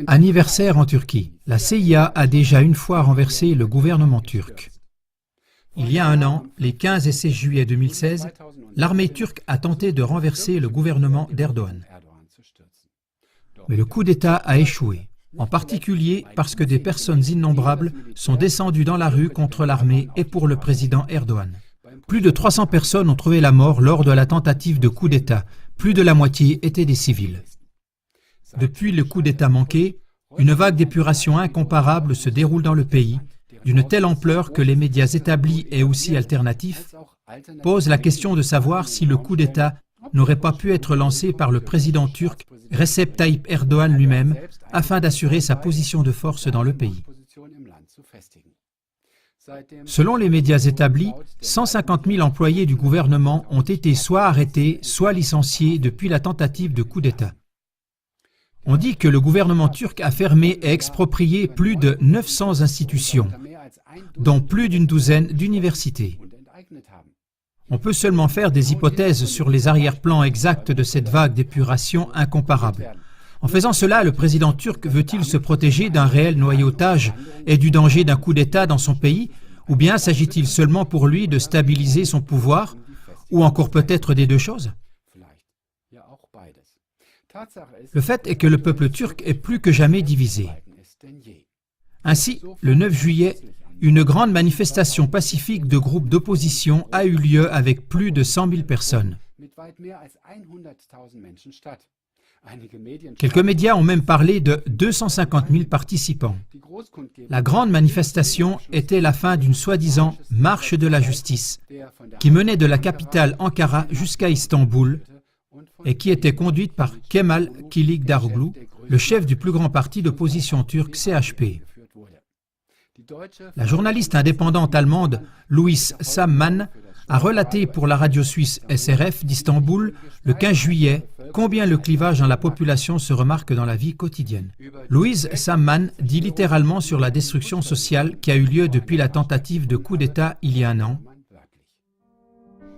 Anniversaire en Turquie. La CIA a déjà une fois renversé le gouvernement turc. Il y a un an, les 15 et 16 juillet 2016, l'armée turque a tenté de renverser le gouvernement d'Erdogan. Mais le coup d'État a échoué, en particulier parce que des personnes innombrables sont descendues dans la rue contre l'armée et pour le président Erdogan. Plus de 300 personnes ont trouvé la mort lors de la tentative de coup d'État. Plus de la moitié étaient des civils. Depuis le coup d'État manqué, une vague d'épuration incomparable se déroule dans le pays, d'une telle ampleur que les médias établis et aussi alternatifs posent la question de savoir si le coup d'État n'aurait pas pu être lancé par le président turc Recep Tayyip Erdogan lui-même afin d'assurer sa position de force dans le pays. Selon les médias établis, 150 000 employés du gouvernement ont été soit arrêtés, soit licenciés depuis la tentative de coup d'État. On dit que le gouvernement turc a fermé et exproprié plus de 900 institutions, dont plus d'une douzaine d'universités. On peut seulement faire des hypothèses sur les arrière-plans exacts de cette vague d'épuration incomparable. En faisant cela, le président turc veut-il se protéger d'un réel noyautage et du danger d'un coup d'État dans son pays, ou bien s'agit-il seulement pour lui de stabiliser son pouvoir, ou encore peut-être des deux choses? Le fait est que le peuple turc est plus que jamais divisé. Ainsi, le 9 juillet, une grande manifestation pacifique de groupes d'opposition a eu lieu avec plus de 100 000 personnes. Quelques médias ont même parlé de 250 000 participants. La grande manifestation était la fin d'une soi-disant marche de la justice qui menait de la capitale Ankara jusqu'à Istanbul et qui était conduite par Kemal Kılıçdaroğlu, le chef du plus grand parti d'opposition turc CHP. La journaliste indépendante allemande Louise Samman a relaté pour la radio suisse SRF d'Istanbul le 15 juillet combien le clivage dans la population se remarque dans la vie quotidienne. Louise Samman dit littéralement sur la destruction sociale qui a eu lieu depuis la tentative de coup d'État il y a un an.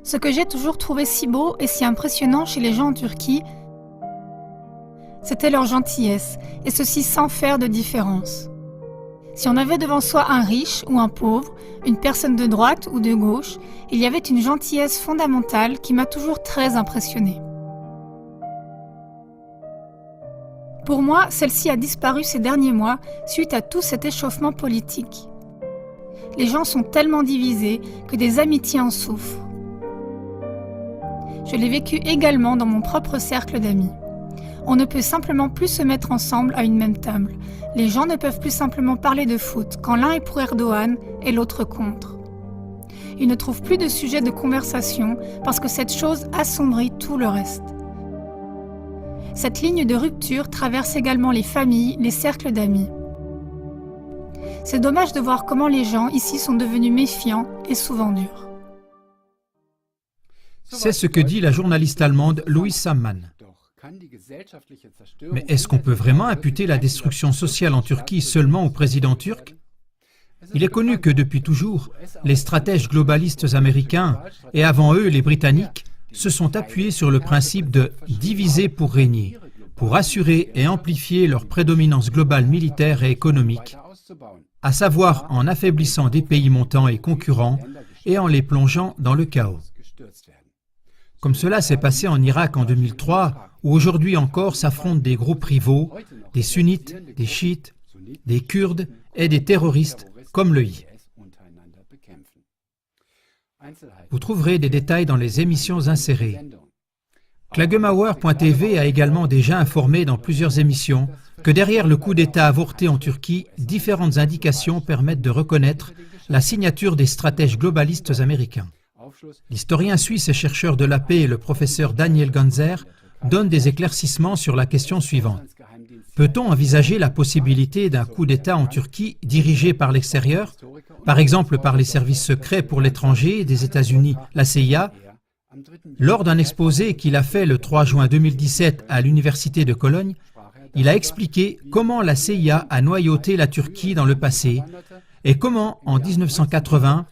Ce que j'ai toujours trouvé si beau et si impressionnant chez les gens en Turquie, c'était leur gentillesse, et ceci sans faire de différence. Si on avait devant soi un riche ou un pauvre, une personne de droite ou de gauche, il y avait une gentillesse fondamentale qui m'a toujours très impressionnée. Pour moi, celle-ci a disparu ces derniers mois suite à tout cet échauffement politique. Les gens sont tellement divisés que des amitiés en souffrent. Je l'ai vécu également dans mon propre cercle d'amis. On ne peut simplement plus se mettre ensemble à une même table. Les gens ne peuvent plus simplement parler de foot quand l'un est pour Erdogan et l'autre contre. Ils ne trouvent plus de sujet de conversation parce que cette chose assombrit tout le reste. Cette ligne de rupture traverse également les familles, les cercles d'amis. C'est dommage de voir comment les gens ici sont devenus méfiants et souvent durs. C'est ce que dit la journaliste allemande Louise Samman. Mais est-ce qu'on peut vraiment imputer la destruction sociale en Turquie seulement au président turc? Il est connu que depuis toujours, les stratèges globalistes américains, et avant eux les Britanniques, se sont appuyés sur le principe de diviser pour régner, pour assurer et amplifier leur prédominance globale militaire et économique, à savoir en affaiblissant des pays montants et concurrents et en les plongeant dans le chaos. Comme cela s'est passé en Irak en 2003, où aujourd'hui encore s'affrontent des groupes rivaux, des sunnites, des chiites, des kurdes et des terroristes comme le IS. Vous trouverez des détails dans les émissions insérées. Klagemauer.tv a également déjà informé dans plusieurs émissions que derrière le coup d'État avorté en Turquie, différentes indications permettent de reconnaître la signature des stratèges globalistes américains. L'historien suisse et chercheur de la paix, le professeur Daniel Ganzer, donne des éclaircissements sur la question suivante. Peut-on envisager la possibilité d'un coup d'État en Turquie dirigé par l'extérieur, par exemple par les services secrets pour l'étranger des États-Unis, la CIA? Lors d'un exposé qu'il a fait le 3 juin 2017 à l'Université de Cologne, il a expliqué comment la CIA a noyauté la Turquie dans le passé et comment, en 1980,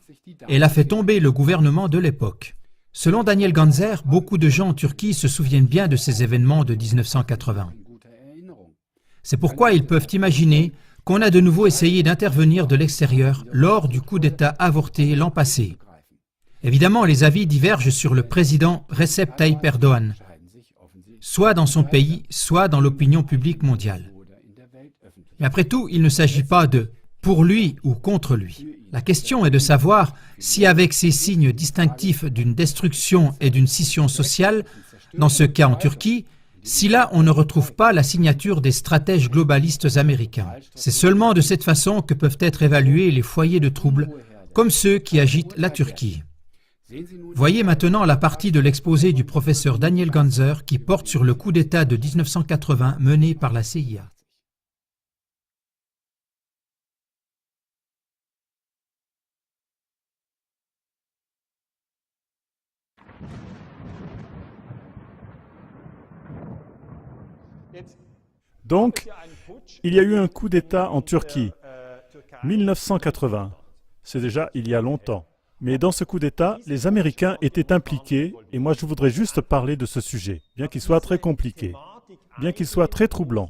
elle a fait tomber le gouvernement de l'époque. Selon Daniel Ganzer, beaucoup de gens en Turquie se souviennent bien de ces événements de 1980. C'est pourquoi ils peuvent imaginer qu'on a de nouveau essayé d'intervenir de l'extérieur lors du coup d'État avorté l'an passé. Évidemment, les avis divergent sur le président Recep Tayyip Erdoğan, soit dans son pays, soit dans l'opinion publique mondiale. Mais après tout, il ne s'agit pas de « pour lui » ou « contre lui ». La question est de savoir si avec ces signes distinctifs d'une destruction et d'une scission sociale, dans ce cas en Turquie, si là on ne retrouve pas la signature des stratèges globalistes américains. C'est seulement de cette façon que peuvent être évalués les foyers de troubles, comme ceux qui agitent la Turquie. Voyez maintenant la partie de l'exposé du professeur Daniel Ganzer qui porte sur le coup d'État de 1980 mené par la CIA. Donc, il y a eu un coup d'État en Turquie, 1980. C'est déjà il y a longtemps. Mais dans ce coup d'État, les Américains étaient impliqués, et moi je voudrais juste parler de ce sujet, bien qu'il soit très compliqué, bien qu'il soit très troublant.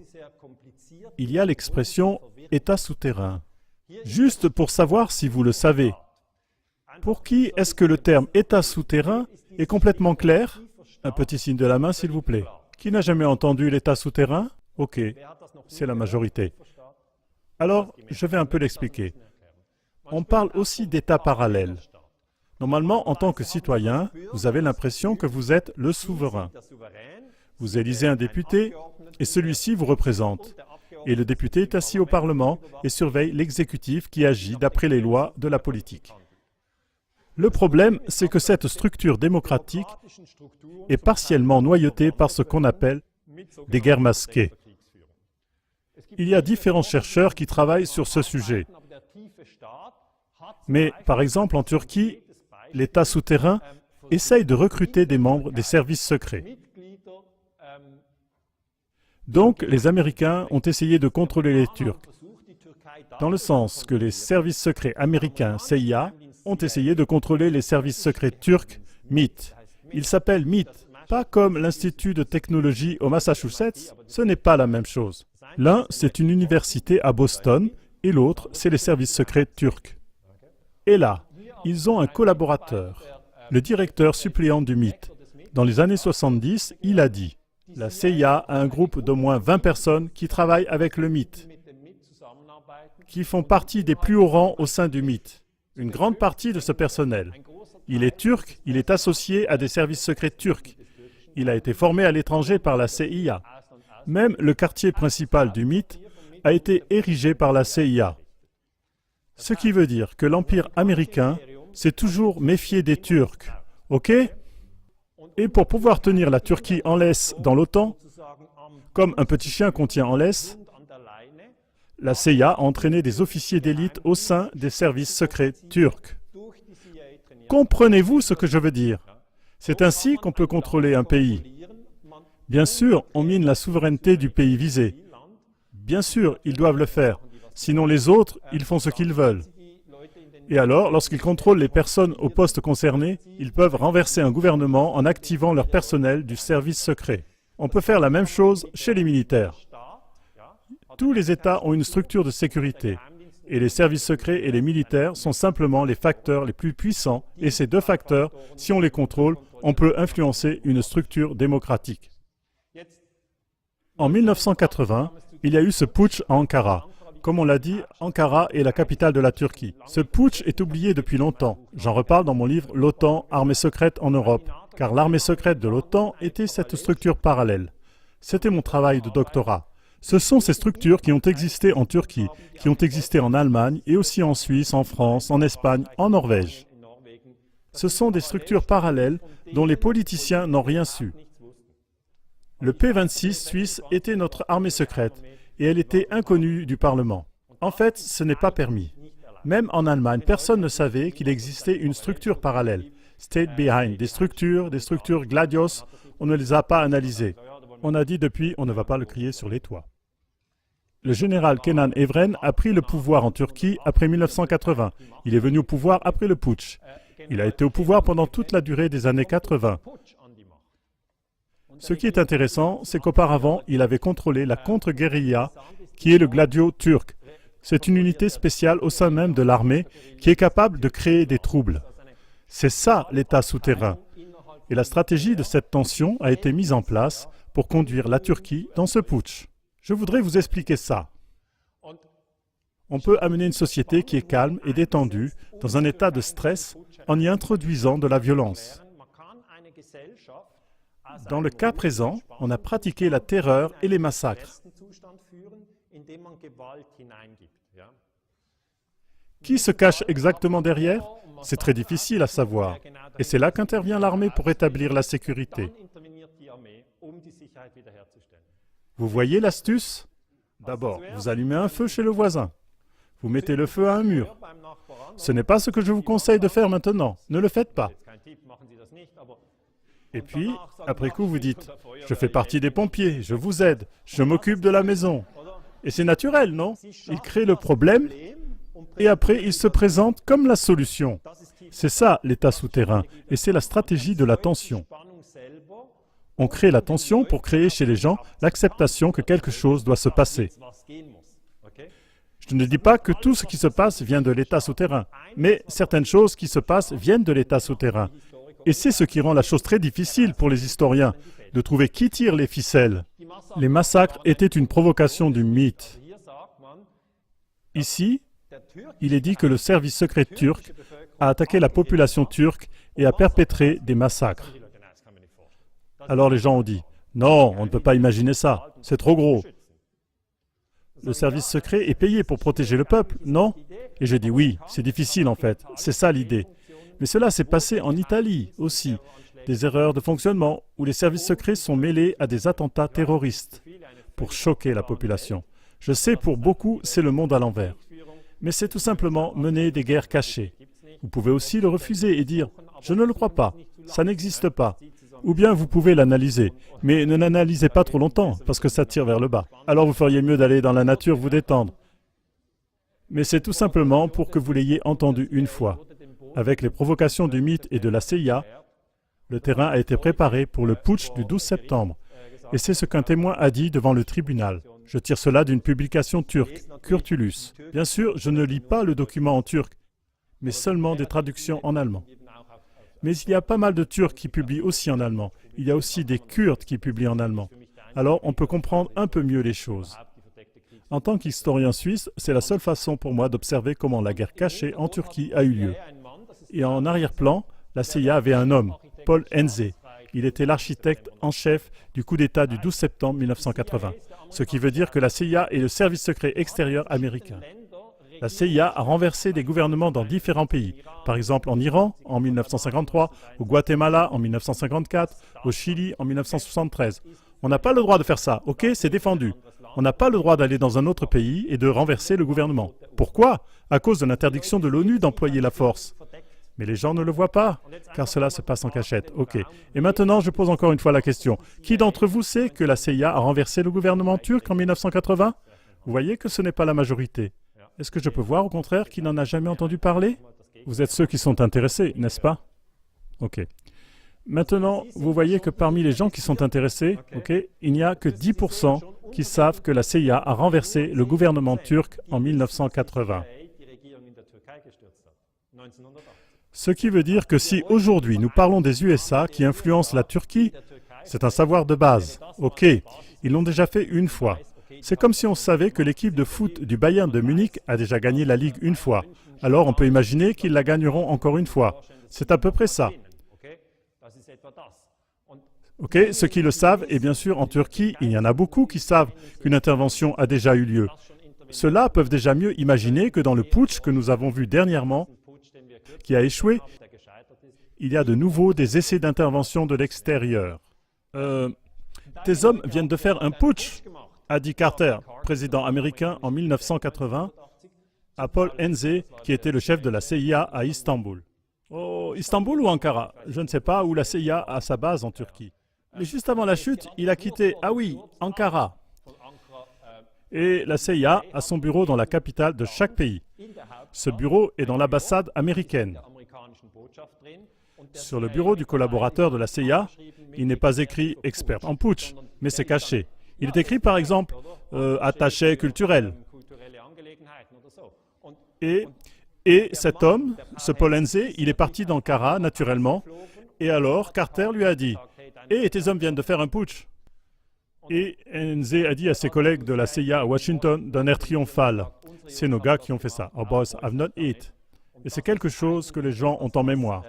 Il y a l'expression « État souterrain ». Juste pour savoir si vous le savez. Pour qui est-ce que le terme « État souterrain » est complètement clair? Un petit signe de la main, s'il vous plaît. Qui n'a jamais entendu l'État souterrain? Ok, c'est la majorité. Alors, je vais un peu l'expliquer. On parle aussi d'État parallèle. Normalement, en tant que citoyen, vous avez l'impression que vous êtes le souverain. Vous élisez un député et celui-ci vous représente. Et le député est assis au Parlement et surveille l'exécutif qui agit d'après les lois de la politique. Le problème, c'est que cette structure démocratique est partiellement noyautée par ce qu'on appelle des guerres masquées. Il y a différents chercheurs qui travaillent sur ce sujet. Mais, par exemple, en Turquie, l'État souterrain essaye de recruter des membres des services secrets. Donc, les Américains ont essayé de contrôler les Turcs, dans le sens que les services secrets américains, CIA, ont essayé de contrôler les services secrets turcs, MIT. Ils s'appellent MIT, pas comme l'Institut de technologie au Massachusetts, ce n'est pas la même chose. L'un, c'est une université à Boston, et l'autre, c'est les services secrets turcs. Et là, ils ont un collaborateur, le directeur suppléant du MIT. Dans les années 70, il a dit « La CIA a un groupe d'au moins 20 personnes qui travaillent avec le MIT, qui font partie des plus hauts rangs au sein du MIT. Une grande partie de ce personnel. Il est turc, il est associé à des services secrets turcs. Il a été formé à l'étranger par la CIA. Même le quartier principal du MIT a été érigé par la CIA. Ce qui veut dire que l'Empire américain s'est toujours méfié des Turcs. Ok? Et pour pouvoir tenir la Turquie en laisse dans l'OTAN, comme un petit chien qu'on tient en laisse, la CIA a entraîné des officiers d'élite au sein des services secrets turcs. Comprenez-vous ce que je veux dire? C'est ainsi qu'on peut contrôler un pays. Bien sûr, on mine la souveraineté du pays visé. Bien sûr, ils doivent le faire. Sinon les autres, ils font ce qu'ils veulent. Et alors, lorsqu'ils contrôlent les personnes au poste concerné, ils peuvent renverser un gouvernement en activant leur personnel du service secret. On peut faire la même chose chez les militaires. Tous les États ont une structure de sécurité, et les services secrets et les militaires sont simplement les facteurs les plus puissants, et ces deux facteurs, si on les contrôle, on peut influencer une structure démocratique. En 1980, il y a eu ce putsch à Ankara. Comme on l'a dit, Ankara est la capitale de la Turquie. Ce putsch est oublié depuis longtemps. J'en reparle dans mon livre « L'OTAN, armée secrète en Europe », car l'armée secrète de l'OTAN était cette structure parallèle. C'était mon travail de doctorat. Ce sont ces structures qui ont existé en Turquie, qui ont existé en Allemagne et aussi en Suisse, en France, en Espagne, en Norvège. Ce sont des structures parallèles dont les politiciens n'ont rien su. Le P-26 suisse était notre armée secrète et elle était inconnue du Parlement. En fait, ce n'est pas permis. Même en Allemagne, personne ne savait qu'il existait une structure parallèle. State Behind, des structures gladios, on ne les a pas analysées. On a dit depuis, on ne va pas le crier sur les toits. Le général Kenan Evren a pris le pouvoir en Turquie après 1980. Il est venu au pouvoir après le putsch. Il a été au pouvoir pendant toute la durée des années 80. Ce qui est intéressant, c'est qu'auparavant, il avait contrôlé la contre-guérilla, qui est le Gladio turc. C'est une unité spéciale au sein même de l'armée qui est capable de créer des troubles. C'est ça l'État souterrain. Et la stratégie de cette tension a été mise en place pour conduire la Turquie dans ce putsch. Je voudrais vous expliquer ça. On peut amener une société qui est calme et détendue dans un état de stress en y introduisant de la violence. Dans le cas présent, on a pratiqué la terreur et les massacres. Qui se cache exactement derrière? C'est très difficile à savoir. Et c'est là qu'intervient l'armée pour rétablir la sécurité. Vous voyez l'astuce? D'abord, vous allumez un feu chez le voisin. Vous mettez le feu à un mur. Ce n'est pas ce que je vous conseille de faire maintenant. Ne le faites pas. Et puis, après coup, vous dites, « Je fais partie des pompiers, je vous aide, je m'occupe de la maison. » Et c'est naturel, non? Il crée le problème et après, il se présente comme la solution. C'est ça, l'état souterrain, et c'est la stratégie de la tension. On crée la tension pour créer chez les gens l'acceptation que quelque chose doit se passer. Je ne dis pas que tout ce qui se passe vient de l'état souterrain, mais certaines choses qui se passent viennent de l'état souterrain. Et c'est ce qui rend la chose très difficile pour les historiens, de trouver qui tire les ficelles. Les massacres étaient une provocation du mythe. Ici, il est dit que le service secret turc a attaqué la population turque et a perpétré des massacres. Alors les gens ont dit, « Non, on ne peut pas imaginer ça, c'est trop gros. » Le service secret est payé pour protéger le peuple, non? Et je dis, oui, c'est difficile en fait, c'est ça l'idée. Mais cela s'est passé en Italie aussi, des erreurs de fonctionnement où les services secrets sont mêlés à des attentats terroristes pour choquer la population. Je sais, pour beaucoup, c'est le monde à l'envers. Mais c'est tout simplement mener des guerres cachées. Vous pouvez aussi le refuser et dire « Je ne le crois pas, ça n'existe pas ». Ou bien vous pouvez l'analyser, mais ne l'analysez pas trop longtemps, parce que ça tire vers le bas. Alors vous feriez mieux d'aller dans la nature vous détendre. Mais c'est tout simplement pour que vous l'ayez entendu une fois. Avec les provocations du mythe et de la CIA, le terrain a été préparé pour le putsch du 12 septembre. Et c'est ce qu'un témoin a dit devant le tribunal. Je tire cela d'une publication turque, Kurtulus. Bien sûr, je ne lis pas le document en turc, mais seulement des traductions en allemand. Mais il y a pas mal de Turcs qui publient aussi en allemand. Il y a aussi des Kurdes qui publient en allemand. Alors on peut comprendre un peu mieux les choses. En tant qu'historien suisse, c'est la seule façon pour moi d'observer comment la guerre cachée en Turquie a eu lieu. Et en arrière-plan, la CIA avait un homme, Paul Enze. Il était l'architecte en chef du coup d'État du 12 septembre 1980. Ce qui veut dire que la CIA est le service secret extérieur américain. La CIA a renversé des gouvernements dans différents pays, par exemple en Iran en 1953, au Guatemala en 1954, au Chili en 1973. On n'a pas le droit de faire ça, ok, c'est défendu. On n'a pas le droit d'aller dans un autre pays et de renverser le gouvernement. Pourquoi? À cause de l'interdiction de l'ONU d'employer la force. Mais les gens ne le voient pas, car cela se passe en cachette, ok. Et maintenant, je pose encore une fois la question. Qui d'entre vous sait que la CIA a renversé le gouvernement turc en 1980? Vous voyez que ce n'est pas la majorité. Est-ce que je peux voir, au contraire, qui n'en a jamais entendu parler? Vous êtes ceux qui sont intéressés, n'est-ce pas? Ok. Maintenant, vous voyez que parmi les gens qui sont intéressés, ok, il n'y a que 10% qui savent que la CIA a renversé le gouvernement turc en 1980. Ce qui veut dire que si aujourd'hui nous parlons des USA qui influencent la Turquie, c'est un savoir de base. Ok, ils l'ont déjà fait une fois. C'est comme si on savait que l'équipe de foot du Bayern de Munich a déjà gagné la Ligue une fois. Alors on peut imaginer qu'ils la gagneront encore une fois. C'est à peu près ça. Ok, ceux qui le savent, et bien sûr en Turquie, il y en a beaucoup qui savent qu'une intervention a déjà eu lieu. Ceux-là peuvent déjà mieux imaginer que dans le putsch que nous avons vu dernièrement, qui a échoué, il y a de nouveau des essais d'intervention de l'extérieur. Tes hommes viennent de faire un putsch, a dit Carter, président américain en 1980, à Paul Enze, qui était le chef de la CIA à Istanbul. Oh, Istanbul ou Ankara? Je ne sais pas où la CIA a sa base en Turquie. Mais juste avant la chute, il a quitté, ah oui, Ankara. Et la CIA a son bureau dans la capitale de chaque pays. Ce bureau est dans l'ambassade américaine. Sur le bureau du collaborateur de la CIA, il n'est pas écrit « expert en putsch », mais c'est caché. Il est écrit par exemple « attaché culturel ». Et cet homme, ce Paul Hentze, il est parti d'Ankara, naturellement, et alors Carter lui a dit « Hé, tes hommes viennent de faire un putsch ». Et Hentze a dit à ses collègues de la CIA à Washington d'un air triomphal « C'est nos gars qui ont fait ça. Our boys have not it ». Et c'est quelque chose que les gens ont en mémoire.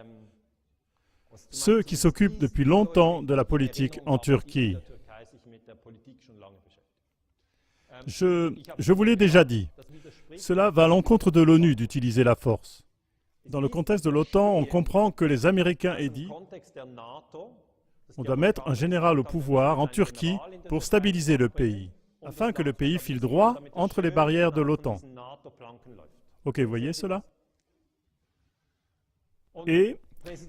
Ceux qui s'occupent depuis longtemps de la politique en Turquie. Je vous l'ai déjà dit, cela va à l'encontre de l'ONU d'utiliser la force. Dans le contexte de l'OTAN, on comprend que les Américains aient dit on doit mettre un général au pouvoir en Turquie pour stabiliser le pays, afin que le pays file droit entre les barrières de l'OTAN. Ok, vous voyez cela? Et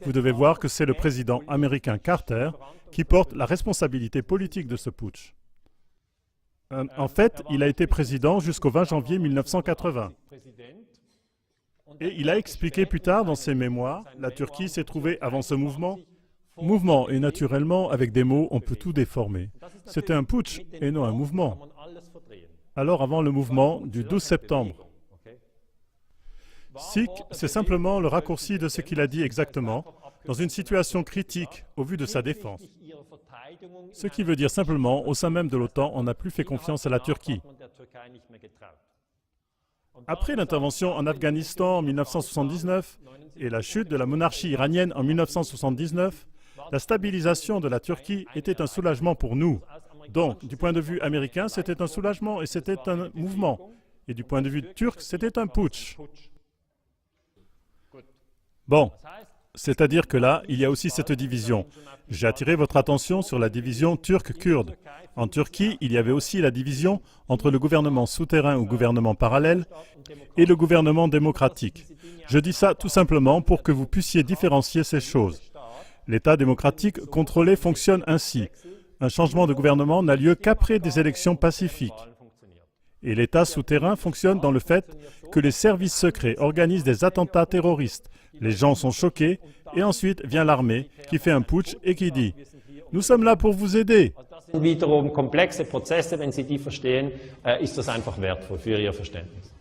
vous devez voir que c'est le président américain Carter qui porte la responsabilité politique de ce putsch. En fait, il a été président jusqu'au 20 janvier 1980. Et il a expliqué plus tard dans ses mémoires, la Turquie s'est trouvée avant ce mouvement. Mouvement, et naturellement, avec des mots, on peut tout déformer. C'était un putsch et non un mouvement. Alors avant le mouvement du 12 septembre. Sikh, c'est simplement le raccourci de ce qu'il a dit exactement, dans une situation critique au vu de sa défense. Ce qui veut dire simplement, au sein même de l'OTAN, on n'a plus fait confiance à la Turquie. Après l'intervention en Afghanistan en 1979 et la chute de la monarchie iranienne en 1979, la stabilisation de la Turquie était un soulagement pour nous. Donc, du point de vue américain, c'était un soulagement et c'était un mouvement. Et du point de vue turc, c'était un putsch. Bon, c'est-à-dire que là, il y a aussi cette division. J'ai attiré votre attention sur la division turque-kurde. En Turquie, il y avait aussi la division entre le gouvernement souterrain ou gouvernement parallèle et le gouvernement démocratique. Je dis ça tout simplement pour que vous puissiez différencier ces choses. L'État démocratique contrôlé fonctionne ainsi. Un changement de gouvernement n'a lieu qu'après des élections pacifiques. Et l'État souterrain fonctionne dans le fait que les services secrets organisent des attentats terroristes. Les gens sont choqués et ensuite vient l'armée qui fait un putsch et qui dit « Nous sommes là pour vous aider ». Wiederum komplexe Prozesse, wenn Sie die verstehen, ist das einfach wertvoll für Ihr Verständnis.